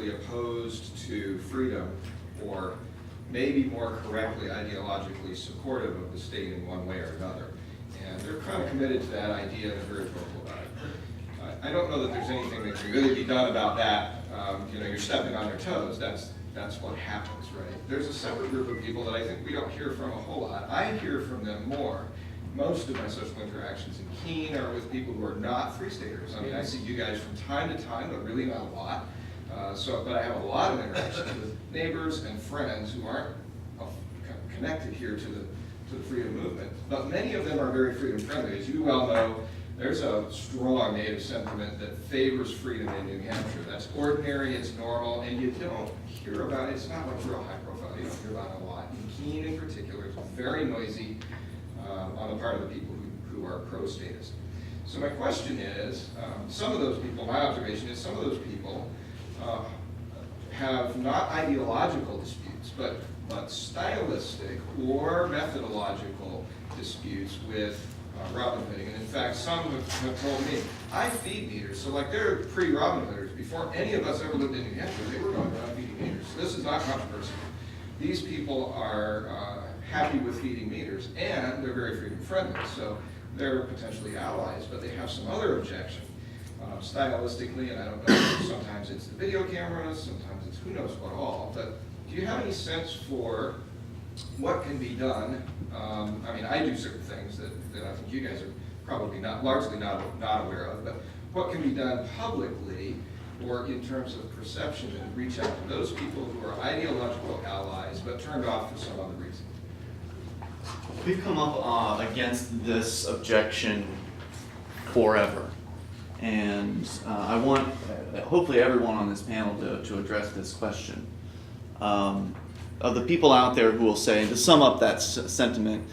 ideologically opposed to freedom, or maybe more correctly, ideologically supportive of the state in one way or another. And they're kind of committed to that idea and they're very vocal about it. I don't know that there's anything that can really be done about that. You know, you're stepping on their toes. That's what happens, right? There's a separate group of people that I think we don't hear from a whole lot. I hear from them more. Most of my social interactions in Keene are with people who are not Free Staters. I mean, I see you guys from time to time, but really not a lot. But I have a lot of interactions with neighbors and friends who aren't connected here to the freedom movement. But many of them are very freedom friendly. As you well know, there's a strong native sentiment that favors freedom in New Hampshire. That's ordinary, it's normal, and you don't hear about it. It's not like real high profile. You don't hear about it a lot. In Keene in particular, it's very noisy on the part of the people who are pro-statist. So my question is, some of those people, my observation is some of those people have not ideological disputes, but stylistic or methodological disputes with Robin Hooding. And in fact, some have told me, I feed meters. So like they're pre-Robin Hooders. Before any of us ever lived in New Hampshire, they were going around feeding meters. So this is not controversial. These people are happy with feeding meters, and they're very freedom friendly. So they're potentially allies, but they have some other objection. Stylistically, and I don't know, sometimes it's the video cameras, sometimes it's who knows what all, but do you have any sense for what can be done? I mean, I do certain things that I think you guys are probably largely not aware of, but what can be done publicly or in terms of perception and reach out to those people who are ideological allies but turned off for some other reason? We've come up against this objection forever. And I want, hopefully, everyone on this panel to address this question. Of the people out there who will say, to sum up that sentiment,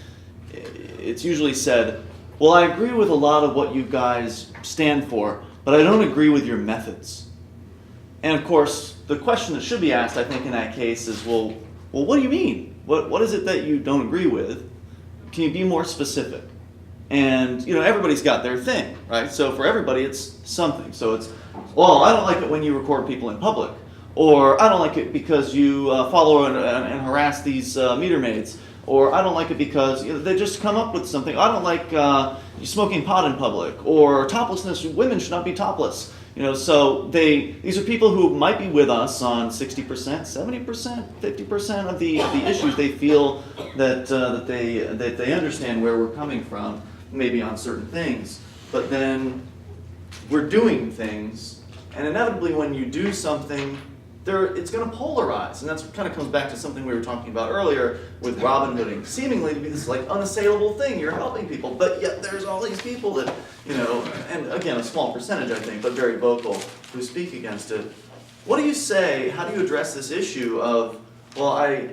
it's usually said, well, I agree with a lot of what you guys stand for, but I don't agree with your methods. And of course, the question that should be asked, I think, in that case is, well, what do you mean? What is it that you don't agree with? Can you be more specific? And, you know, everybody's got their thing, right? So for everybody, it's something. So it's, well, I don't like it when you record people in public. Or I don't like it because you follow and harass these meter maids. Or I don't like it because they just come up with something. I don't like you smoking pot in public. Or toplessness, women should not be topless. You know, so these are people who might be with us on 60%, 70%, 50% of the issues. They feel that they understand where we're coming from, maybe on certain things. But then we're doing things, and inevitably when you do something, it's going to polarize. And that's kind of comes back to something we were talking about earlier with Robin Hooding, seemingly to be this like unassailable thing. You're helping people, but yet there's all these people that, you know, and again, a small percentage, I think, but very vocal, who speak against it. What do you say? How do you address this issue of, well, I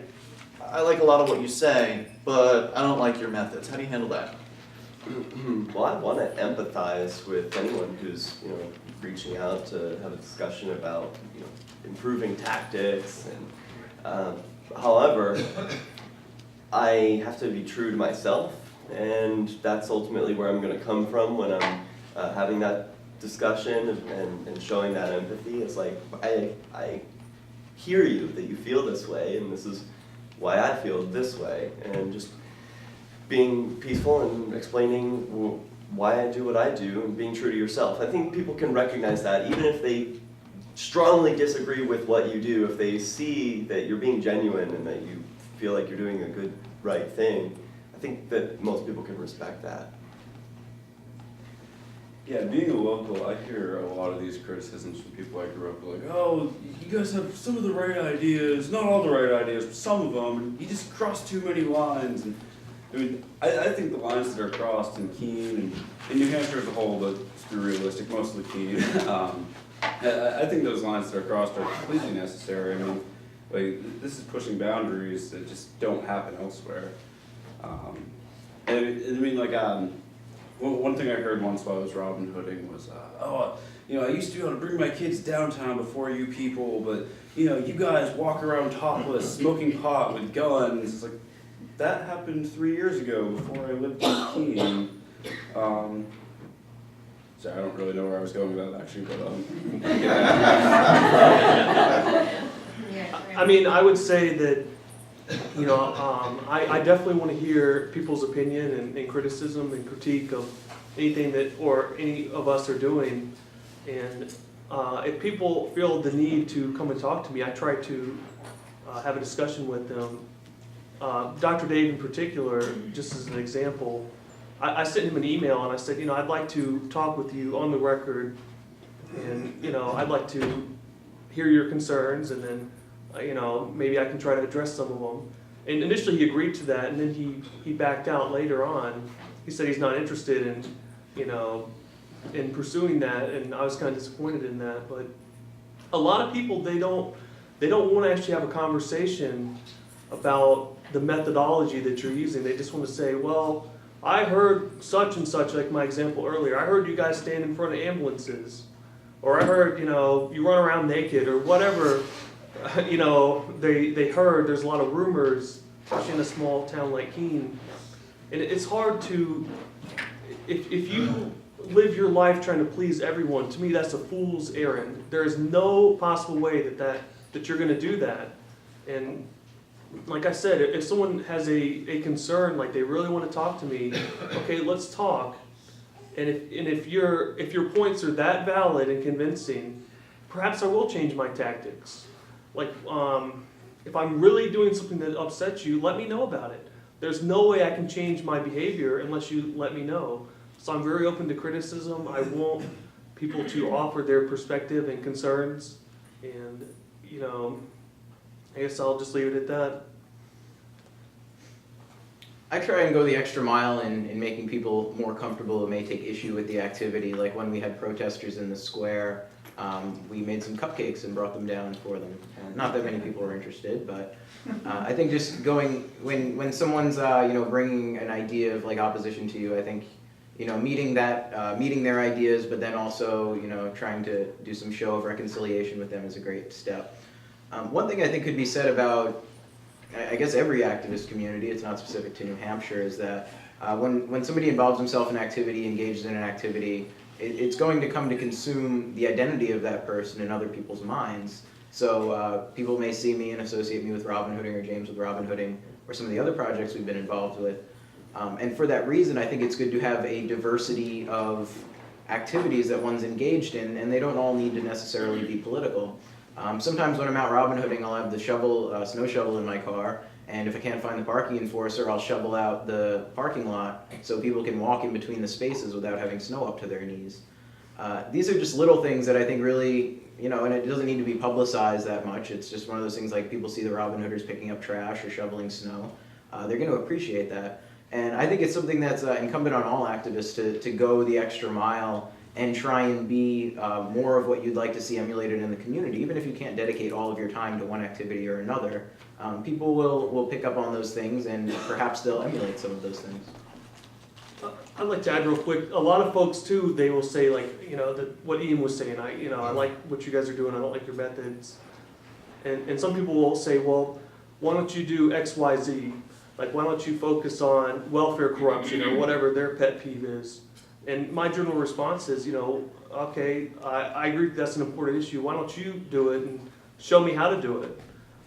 like a lot of what you say, but I don't like your methods? How do you handle that? Well, I want to empathize with anyone who's, you know, reaching out to have a discussion about, you know, improving tactics. And however, I have to be true to myself, and that's ultimately where I'm going to come from when I'm having that discussion and showing that empathy. It's like, I hear you, that you feel this way, and this is why I feel this way, and just being peaceful and explaining why I do what I do and being true to yourself. I think people can recognize that even if they strongly disagree with what you do, if they see that you're being genuine and that you feel like you're doing a good, right thing, I think that most people can respect that. Yeah, being a local, I hear a lot of these criticisms from people I grew up with, like, oh, you guys have some of the right ideas, not all the right ideas, but some of them, and you just cross too many lines. And I mean, I think the lines that are crossed in Keene and in New Hampshire as a whole, but to be realistic, mostly Keene, I think those lines that are crossed are completely necessary. I mean, like, this is pushing boundaries that just don't happen elsewhere. And I mean, like, one thing I heard once while I was Robin Hooding was, you know, I used to be able to bring my kids downtown before you people, but, you know, you guys walk around topless, smoking pot with guns. It's like, that happened 3 years ago before I lived in Keene. Sorry, I don't really know where I was going with that actually, but I mean, I would say that, you know, I definitely want to hear people's opinion and criticism and critique of anything that, or any of us are doing. And if people feel the need to come and talk to me, I try to have a discussion with them. Dr. Dave in particular, just as an example, I sent him an email and I said, you know, I'd like to talk with you on the record, and, you know, I'd like to hear your concerns, and then, you know, maybe I can try to address some of them. And initially he agreed to that, and then he backed out later on. He said he's not interested in, you know, in pursuing that, and I was kind of disappointed in that. But a lot of people, they don't want to actually have a conversation about the methodology that you're using. They just want to say, well, I heard such and such, like my example earlier. I heard you guys stand in front of ambulances, or I heard, you know, you run around naked, or whatever. You know, they heard. There's a lot of rumors, especially in a small town like Keene, and it's hard to, if you live your life trying to please everyone. To me, that's a fool's errand. There is no possible way that you're going to do that. And like I said, if someone has a concern, like they really want to talk to me, okay, let's talk. And if your points are that valid and convincing, perhaps I will change my tactics. Like, if I'm really doing something that upsets you, let me know about it. There's no way I can change my behavior unless you let me know. So I'm very open to criticism. I want people to offer their perspective and concerns. And, you know, I guess I'll just leave it at that. I try and go the extra mile in making people more comfortable who may take issue with the activity. Like when we had protesters in the square, we made some cupcakes and brought them down for them. And not that many people were interested, but I think just going, when someone's you know, bringing an idea of like opposition to you, I think, you know, meeting their ideas, but then also, you know, trying to do some show of reconciliation with them is a great step. One thing I think could be said about, I guess, every activist community, it's not specific to New Hampshire, is that when somebody involves himself in activity, engages in an activity, it's going to come to consume the identity of that person in other people's minds. So people may see me and associate me with Robin Hooding, or James with Robin Hooding, or some of the other projects we've been involved with. And for that reason, I think it's good to have a diversity of activities that one's engaged in, and they don't all need to necessarily be political. Sometimes when I'm out Robin Hooding, I'll have the snow shovel in my car, and if I can't find the parking enforcer, I'll shovel out the parking lot so people can walk in between the spaces without having snow up to their knees. These are just little things that I think really, you know, and it doesn't need to be publicized that much. It's just one of those things, like people see the Robin Hooders picking up trash or shoveling snow. They're going to appreciate that. And I think it's something that's incumbent on all activists to go the extra mile and try and be more of what you'd like to see emulated in the community. Even if you can't dedicate all of your time to one activity or another, people will pick up on those things, and perhaps they'll emulate some of those things. I'd like to add real quick, a lot of folks too, they will say, like, you know, what Ian was saying, I like what you guys are doing, I don't like your methods. And some people will say, well, why don't you do X, Y, Z? Like, why don't you focus on welfare corruption or whatever their pet peeve is? And my general response is, you know, okay, I agree that's an important issue. Why don't you do it and show me how to do it?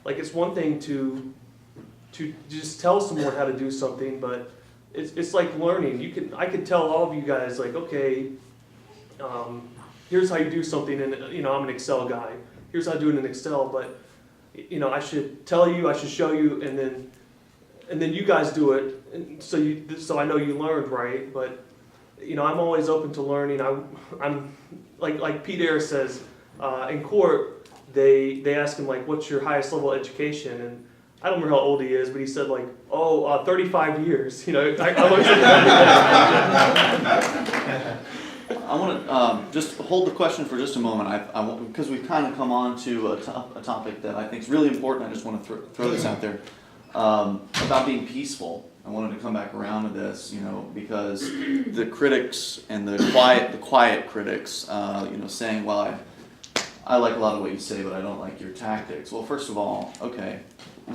Like, it's one thing to just tell someone how to do something, but it's like learning. I could tell all of you guys, like, okay, here's how you do something, and, you know, I'm an Excel guy. Here's how I do it in Excel, but, you know, I should tell you, I should show you, and then you guys do it, and so I know you learned, right? But, you know, I'm always open to learning. I'm like Pete Ayers says, in court, they ask him, like, what's your highest level of education? And I don't remember how old he is, but he said, like, 35 years. You know, I want to just hold the question for just a moment, because we've kind of come on to a topic that I think is really important. I just want to throw this out there about being peaceful. I wanted to come back around to this, you know, because the critics and the quiet critics, you know, saying, well, I like a lot of what you say, but I don't like your tactics. Well, first of all, okay,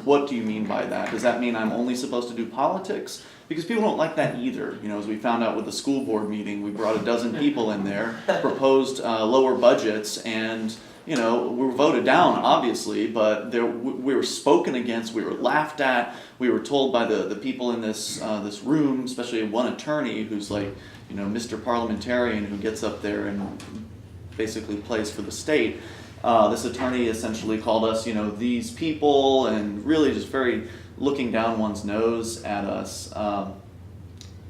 what do you mean by that? Does that mean I'm only supposed to do politics? Because people don't like that either. You know, as we found out with the school board meeting, we brought 12 people in there, proposed lower budgets, and you know, we were voted down, obviously, but we were spoken against, we were laughed at, we were told by the people in this room, especially one attorney who's like, you know, Mr. Parliamentarian, who gets up there and basically plays for the state. This attorney essentially called us, you know, these people, and really just very looking down one's nose at us.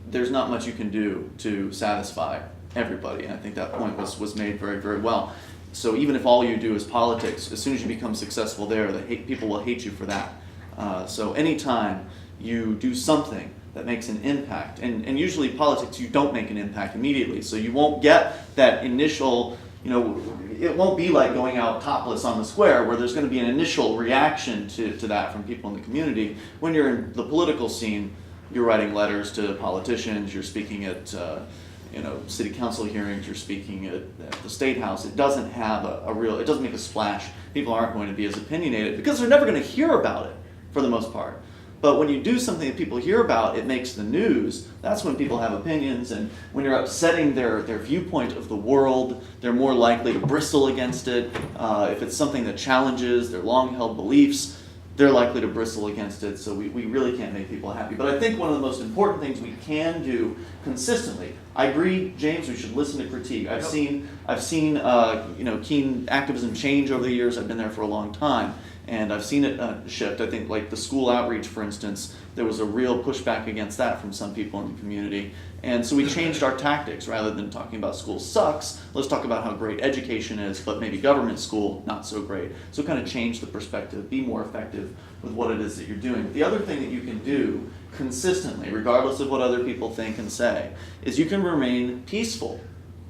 There's not much you can do to satisfy everybody, and I think that point was made very, very well. So even if all you do is politics, as soon as you become successful there, people will hate you for that. So anytime you do something that makes an impact, and usually politics, you don't make an impact immediately, so you won't get that initial, you know, it won't be like going out topless on the square where there's going to be an initial reaction to that from people in the community. When you're in the political scene, you're writing letters to politicians, you're speaking at you know, city council hearings, you're speaking at the state house. It doesn't have it doesn't make a splash. People aren't going to be as opinionated because they're never going to hear about it for the most part. But when you do something that people hear about, it makes the news. That's when people have opinions, and when you're upsetting their viewpoint of the world, they're more likely to bristle against it. If it's something that challenges their long-held beliefs, they're likely to bristle against it, so we really can't make people happy. But I think one of the most important things we can do consistently, I agree, James, we should listen to critique. I've seen you know, keen activism change over the years. I've been there for a long time, and I've seen it shift. I think like the school outreach, for instance, there was a real pushback against that from some people in the community. And so we changed our tactics. Rather than talking about school sucks, let's talk about how great education is, but maybe government school, not so great. So kind of change the perspective, be more effective with what it is that you're doing. The other thing that you can do consistently, regardless of what other people think and say, is you can remain peaceful,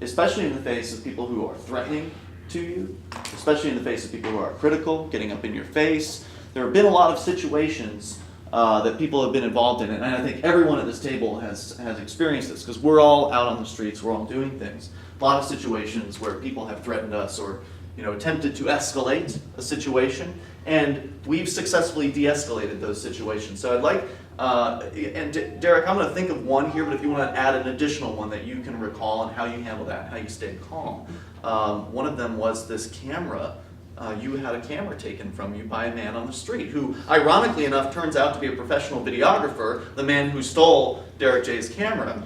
especially in the face of people who are threatening to you, especially in the face of people who are critical, getting up in your face. There have been a lot of situations that people have been involved in, and I think everyone at this table has experienced this, because we're all out on the streets, we're all doing things. A lot of situations where people have threatened us or, you know, attempted to escalate a situation, and we've successfully de-escalated those situations. So I'd like, and Derrick, I'm going to think of one here, but if you want to add an additional one that you can recall and how you handle that, how you stay calm. One of them was this camera. You had a camera taken from you by a man on the street who, ironically enough, turns out to be a professional videographer, the man who stole Derrick J's camera.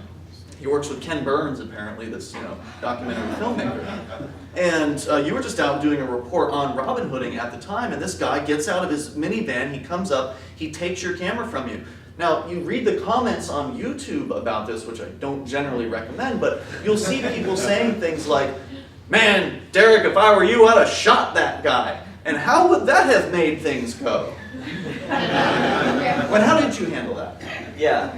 He works with Ken Burns, apparently, this documentary filmmaker. And you were just out doing a report on Robin Hooding at the time, and this guy gets out of his minivan, he comes up, he takes your camera from you. Now, you read the comments on YouTube about this, which I don't generally recommend, but you'll see people saying things like, "Man, Derrick, if I were you, I'd have shot that guy." And how would that have made things go? But how did you handle that? Yeah,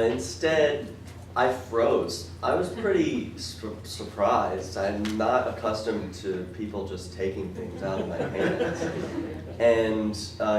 instead, I froze. I was pretty surprised. I'm not accustomed to people just taking things out of my hands. And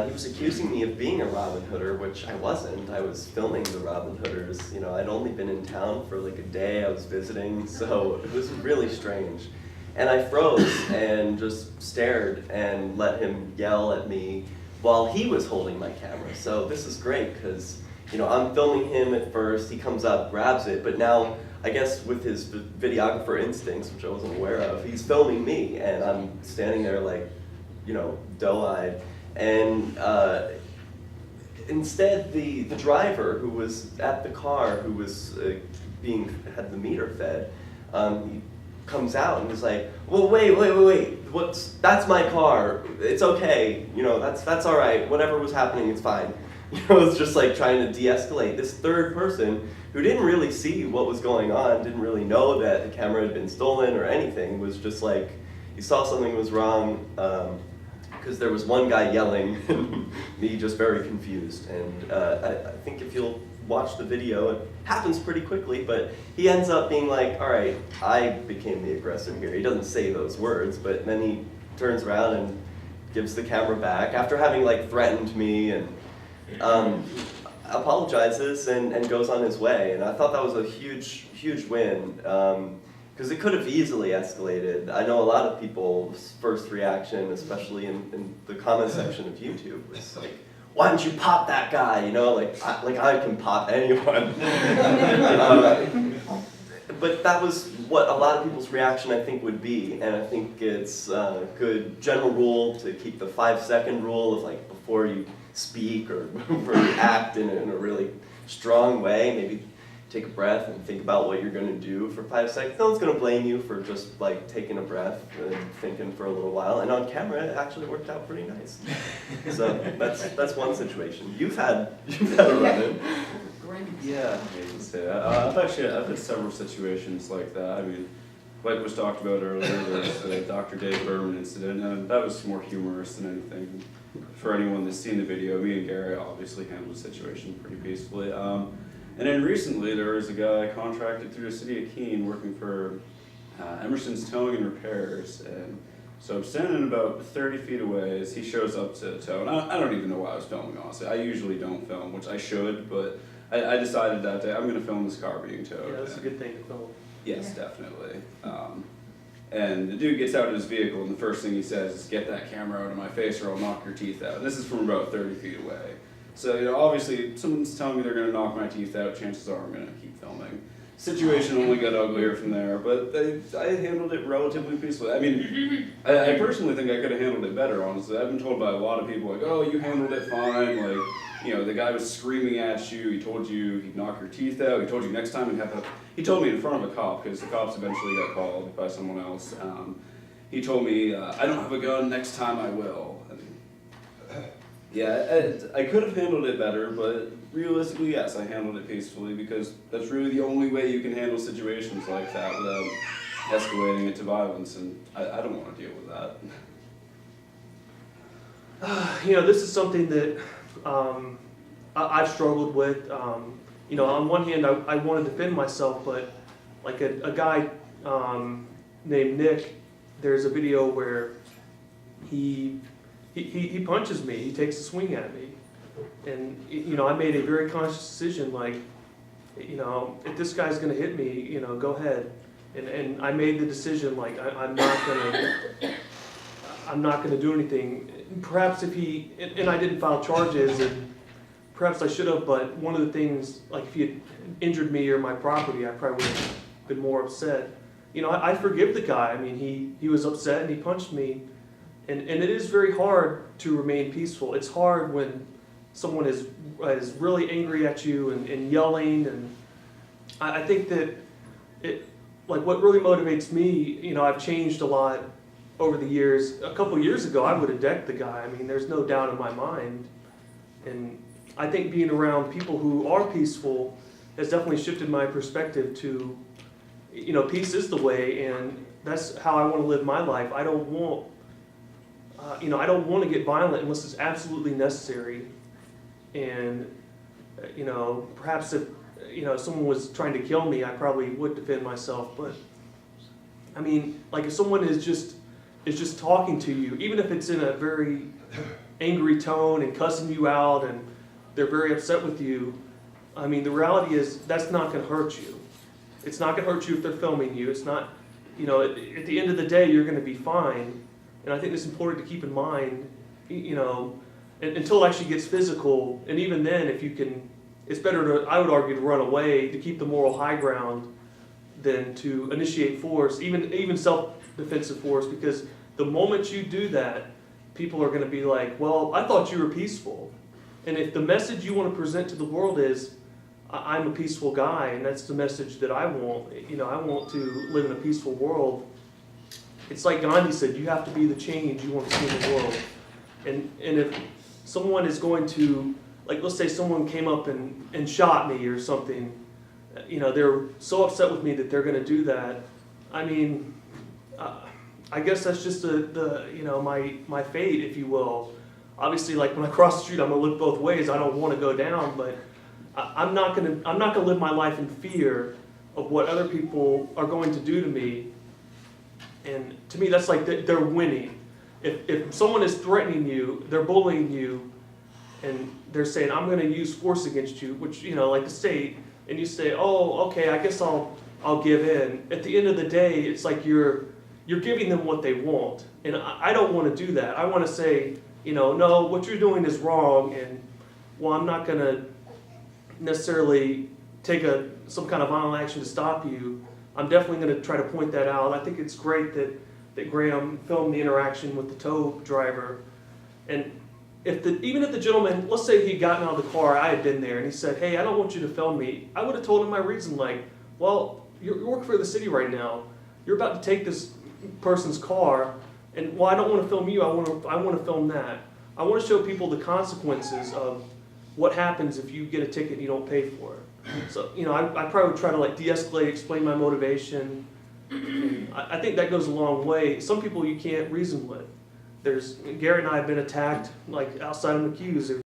he was accusing me of being a Robin Hooder, which I wasn't. I was filming the Robin Hooders. You know, I'd only been in town for like a day. I was visiting, so it was really strange. And I froze and just stared and let him yell at me while he was holding my camera. So this is great because, you know, I'm filming him at first, he comes up, grabs it, but now, I guess with his videographer instincts, which I wasn't aware of, he's filming me, and I'm standing there like, you know, doe-eyed. And instead, the driver who was at the car, who was had the meter fed, he comes out and was like, "Well, wait, that's my car, it's okay, you know, that's all right, whatever was happening, it's fine." You know, it's just like trying to de-escalate. This third person who didn't really see what was going on, didn't really know that the camera had been stolen or anything, was just like, he saw something was wrong, because there was one guy yelling and me just very confused. And I think if you'll watch the video, it happens pretty quickly, but he ends up being like, "All right, I became the aggressor here." He doesn't say those words, but then he turns around and gives the camera back after having like threatened me, and apologizes and goes on his way. And I thought that was a huge win, because it could have easily escalated. I know a lot of people's first reaction, especially in the comment section of YouTube, was like, "Why don't you pop that guy?" You know, like I can pop anyone. But that was what a lot of people's reaction, I think, would be, and I think it's a good general rule to keep the 5-second rule of like before you speak or before you act in a really strong way, maybe take a breath and think about what you're going to do for 5 seconds. No one's going to blame you for just like taking a breath and thinking for a little while. And on camera, it actually worked out pretty nice. So that's one situation. You've had a run-in. Yeah, I hate to say that. I've had several situations like that. I mean, like was talked about earlier, there's the Dr. Dave Berman incident, and that was more humorous than anything. For anyone that's seen the video, me and Garret obviously handled the situation pretty peacefully. And then recently, there was a guy contracted through the city of Keene working for Emerson's Towing and Repairs, and so I'm standing about 30 feet away as he shows up to tow, and I don't even know why I was filming, honestly. I usually don't film, which I should, but I decided that day I'm going to film this car being towed. Yeah, that's a good thing to film. Yes, definitely. And the dude gets out of his vehicle, and the first thing he says is, "Get that camera out of my face or I'll knock your teeth out." And this is from about 30 feet away. So, you know, obviously, if someone's telling me they're going to knock my teeth out, chances are I'm going to keep filming. Situation only got uglier from there, but I handled it relatively peacefully. I mean, I personally think I could have handled it better, honestly. I've been told by a lot of people, like, "Oh, you handled it fine," like, you know, the guy was screaming at you, he told you he'd knock your teeth out, he told you next time he'd have to, he told me in front of a cop, because the cops eventually got called by someone else. He told me, "I don't have a gun, next time I will." And, yeah, I could have handled it better, but realistically, yes, I handled it peacefully, because that's really the only way you can handle situations like that without escalating it to violence, and I don't want to deal with that. You know, this is something that I've struggled with. You know, on one hand, I want to defend myself, but like a guy named Nick, there's a video where he punches me, he takes a swing at me. And, you know, I made a very conscious decision, like, you know, if this guy's going to hit me, you know, go ahead. And I made the decision, like, I'm not going to do anything. Perhaps if he, and I didn't file charges, and perhaps I should have, but one of the things, like, if he had injured me or my property, I probably would have been more upset. You know, I forgive the guy. I mean, he was upset and he punched me. And it is very hard to remain peaceful. It's hard when someone is really angry at you and yelling, and I think that like what really motivates me, you know, I've changed a lot over the years. A couple years ago, I would have decked the guy. I mean, there's no doubt in my mind. And I think being around people who are peaceful has definitely shifted my perspective to, you know, peace is the way, and that's how I want to live my life. I don't want, you know, I don't want to get violent unless it's absolutely necessary. And, you know, perhaps if, you know, someone was trying to kill me, I probably would defend myself. But, I mean, like if someone is just talking to you, even if it's in a very angry tone and cussing you out and they're very upset with you, I mean, the reality is that's not going to hurt you. It's not going to hurt you if they're filming you. It's not, you know, at the end of the day, you're going to be fine. And I think it's important to keep in mind, you know, until it actually gets physical. And even then, if you can, it's better to, I would argue, to run away to keep the moral high ground than to initiate force, even self-defensive force, because the moment you do that, people are going to be like, well, I thought you were peaceful. And if the message you want to present to the world is, I'm a peaceful guy, and that's the message that I want, you know, I want to live in a peaceful world. It's like Gandhi said, you have to be the change you want to see in the world. And if someone is going to, like, let's say someone came up and shot me or something, you know, they're so upset with me that they're going to do that. I mean, I guess that's just the you know, my fate, if you will. Obviously, like when I cross the street, I'm going to look both ways. I don't want to go down, but I'm not going to live my life in fear of what other people are going to do to me. And to me, that's like they're winning. If someone is threatening you, they're bullying you, and they're saying, I'm going to use force against you, which, you know, like the state, and you say, oh, okay, I guess I'll give in. At the end of the day, it's like you're giving them what they want. And I don't want to do that. I want to say, you know, no, what you're doing is wrong, and, well, I'm not going to necessarily take some kind of violent action to stop you. I'm definitely gonna try to point that out. I think it's great that Graham filmed the interaction with the tow driver. And even if the gentleman, let's say he'd gotten out of the car, I had been there, and he said, hey, I don't want you to film me, I would have told him my reason, like, well, you're working for the city right now. You're about to take this person's car, and well, I don't want to film you, I want to film that. I want to show people the consequences of what happens if you get a ticket and you don't pay for it. So, you know, I probably would try to like de-escalate, explain my motivation. I think that goes a long way. Some people you can't reason with. Garrett and I have been attacked like outside of McHugh's.